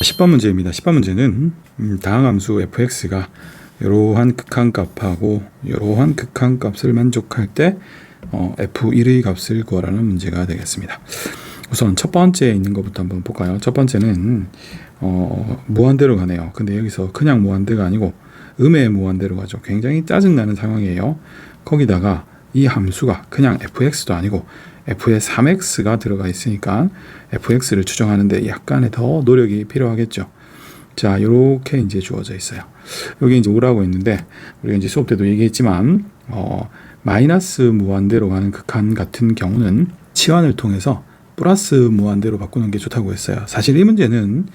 10번 문제입니다. 10번 문제는 다항함수 fx가 이러한 극한값하고 이러한 극한값을 만족할 때 f1의 값을 구하라는 문제가 되겠습니다. 우선 첫 번째 있는 것부터 한번 볼까요? 첫 번째는 무한대로 가네요. 근데 여기서 그냥 무한대가 아니고 음의 무한대로 가죠. 굉장히 짜증나는 상황이에요. 거기다가 이 함수가 그냥 fx도 아니고 f에 3x가 들어가 있으니까 fx를 추정하는데 약간의 더 노력이 필요하겠죠. 자, 이렇게 이제 주어져 있어요. 여기 이제 5라고 했는데 우리가 이제 수업 때도 얘기했지만 마이너스 무한대로 가는 극한 같은 경우는 치환을 통해서 플러스 무한대로 바꾸는 게 좋다고 했어요. 사실 이 문제는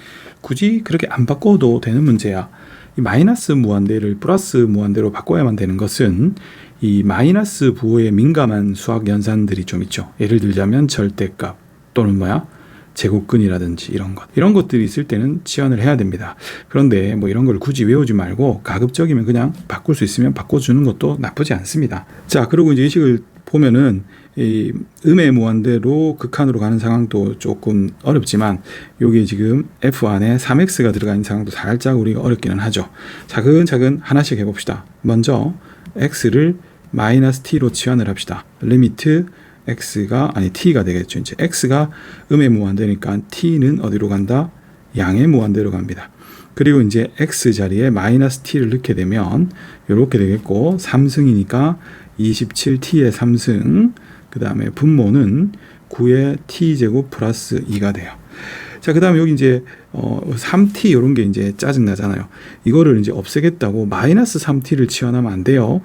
굳이 그렇게 안 바꿔도 되는 문제야. 이 마이너스 무한대를 플러스 무한대로 바꿔야만 되는 것은 이 마이너스 부호에 민감한 수학 연산들이 좀 있죠. 예를 들자면 절대값 또는 제곱근이라든지 이런 것들이 있을 때는 치환을 해야 됩니다. 그런데 이런 걸 굳이 외우지 말고 가급적이면 그냥 바꿀 수 있으면 바꿔주는 것도 나쁘지 않습니다. 자, 그리고 이제 이 식을 보면은 이 음의 무한대로 극한으로 가는 상황도 조금 어렵지만 여기 지금 f 안에 3x가 들어가 있는 상황도 살짝 우리가 어렵기는 하죠. 차근차근 하나씩 해봅시다. 먼저 x를 마이너스 t로 치환을 합시다. 리미트 t가 되겠죠. 이제 x가 음의 무한대니까 t는 어디로 간다? 양의 무한대로 갑니다. 그리고 이제 x 자리에 마이너스 t를 넣게 되면 이렇게 되겠고 3승이니까 27t의 3승, 그 다음에 분모는 9의 t제곱 플러스 2가 돼요. 자, 그 다음에 여기 이제 3t 이런 게 이제 짜증나잖아요. 이거를 이제 없애겠다고 마이너스 3t를 치환하면 안 돼요.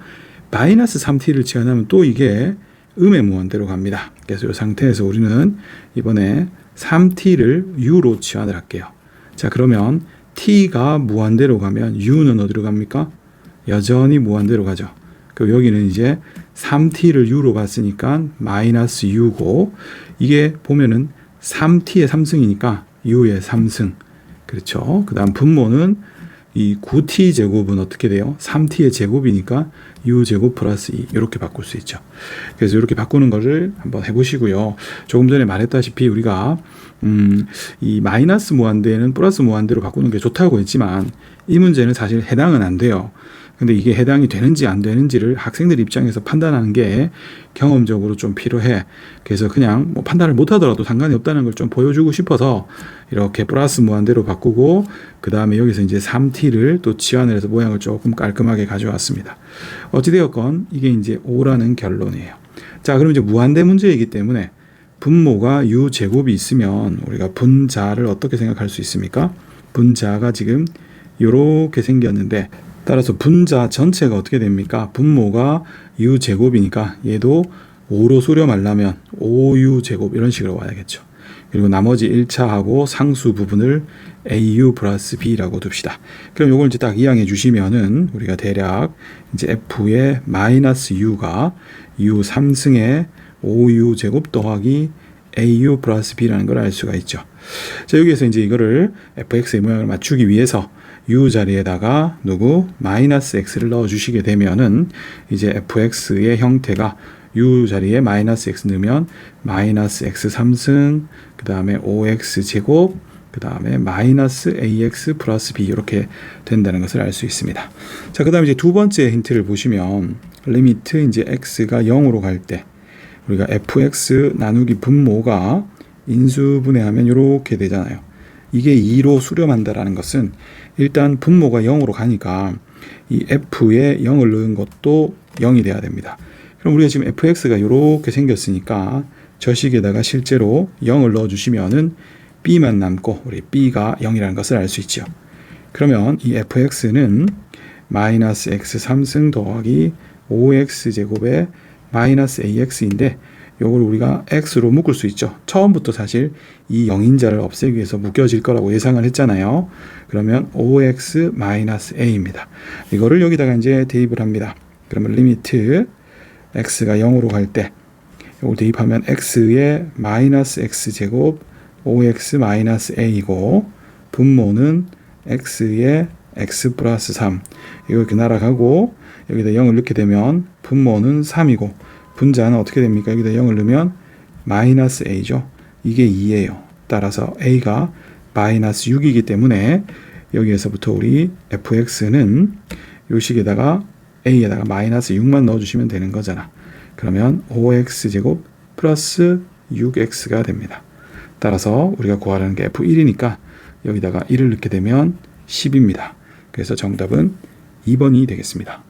마이너스 3t를 치환하면 또 이게 음의 무한대로 갑니다. 그래서 이 상태에서 우리는 이번에 3t를 u로 치환을 할게요. 자, 그러면 t가 무한대로 가면 u는 어디로 갑니까? 여전히 무한대로 가죠. 그리고 여기는 이제 3t를 u로 갔으니까 마이너스 u고, 이게 보면은 3t의 3승이니까 u의 3승. 그렇죠. 그 다음 분모는 이 9t 제곱은 어떻게 돼요? 3t의 제곱이니까 u 제곱 플러스 2 이렇게 바꿀 수 있죠. 그래서 이렇게 바꾸는 거를 한번 해보시고요. 조금 전에 말했다시피 우리가 이 마이너스 무한대는 플러스 무한대로 바꾸는 게 좋다고 했지만 이 문제는 사실 해당은 안 돼요. 근데 이게 해당이 되는지 안 되는지를 학생들 입장에서 판단하는 게 경험적으로 좀 필요해. 그래서 그냥 판단을 못 하더라도 상관이 없다는 걸 좀 보여주고 싶어서 이렇게 플러스 무한대로 바꾸고, 그 다음에 여기서 이제 3t를 또 치환을 해서 모양을 조금 깔끔하게 가져왔습니다. 어찌되었건 이게 이제 5라는 결론이에요. 자, 그럼 이제 무한대 문제이기 때문에 분모가 u 제곱이 있으면 우리가 분자를 어떻게 생각할 수 있습니까? 분자가 지금 이렇게 생겼는데, 따라서 분자 전체가 어떻게 됩니까? 분모가 u 제곱이니까 얘도 5로 수렴하려면 5u 제곱 이런 식으로 와야겠죠. 그리고 나머지 1차하고 상수 부분을 au 플러스 b라고 둡시다. 그럼 이걸 이제 딱 이항해 주시면은 우리가 대략 이제 f의 마이너스 u가 u 3승의 5u 제곱 더하기 au 플러스 b라는 걸 알 수가 있죠. 자, 여기에서 이제 이거를 fx의 모양을 맞추기 위해서 u 자리에다가 마이너스 x를 넣어 주시게 되면은 이제 fx의 형태가 u 자리에 마이너스 x 넣으면 마이너스 x 3승, 그 다음에 5x 제곱, 그 다음에 마이너스 ax 플러스 b 이렇게 된다는 것을 알 수 있습니다. 자, 그 다음에 이제 두 번째 힌트를 보시면 리미트 이제 x가 0으로 갈 때 우리가 fx 나누기 분모가 인수분해하면 이렇게 되잖아요. 이게 2로 수렴한다라는 것은 일단 분모가 0으로 가니까 이 f에 0을 넣은 것도 0이 돼야 됩니다. 그럼 우리가 지금 fx가 이렇게 생겼으니까 저 식에다가 실제로 0을 넣어주시면은 b만 남고 우리 b가 0이라는 것을 알 수 있죠. 그러면 이 fx는 마이너스 x 3승 더하기 5x 제곱에 마이너스 ax인데 요걸 우리가 x로 묶을 수 있죠. 처음부터 사실 이 0인자를 없애기 위해서 묶여질 거라고 예상을 했잖아요. 그러면 5x-a입니다. 이거를 여기다가 이제 대입을 합니다. 그러면 리미트 x가 0으로 갈 때 이걸 대입하면 x의 마이너스 x제곱 5x-a이고 분모는 x의 x 플러스 3 이거 이렇게 날아가고 여기다 0을 넣게 되면 분모는 3이고 분자는 어떻게 됩니까? 여기다 0을 넣으면 마이너스 a죠. 이게 2예요. 따라서 a가 마이너스 6이기 때문에 여기에서부터 우리 fx는 요 식에다가 a에다가 마이너스 6만 넣어주시면 되는 거잖아. 그러면 5x제곱 플러스 6x가 됩니다. 따라서 우리가 구하라는 게 f1이니까 여기다가 1을 넣게 되면 10입니다. 그래서 정답은 2번이 되겠습니다.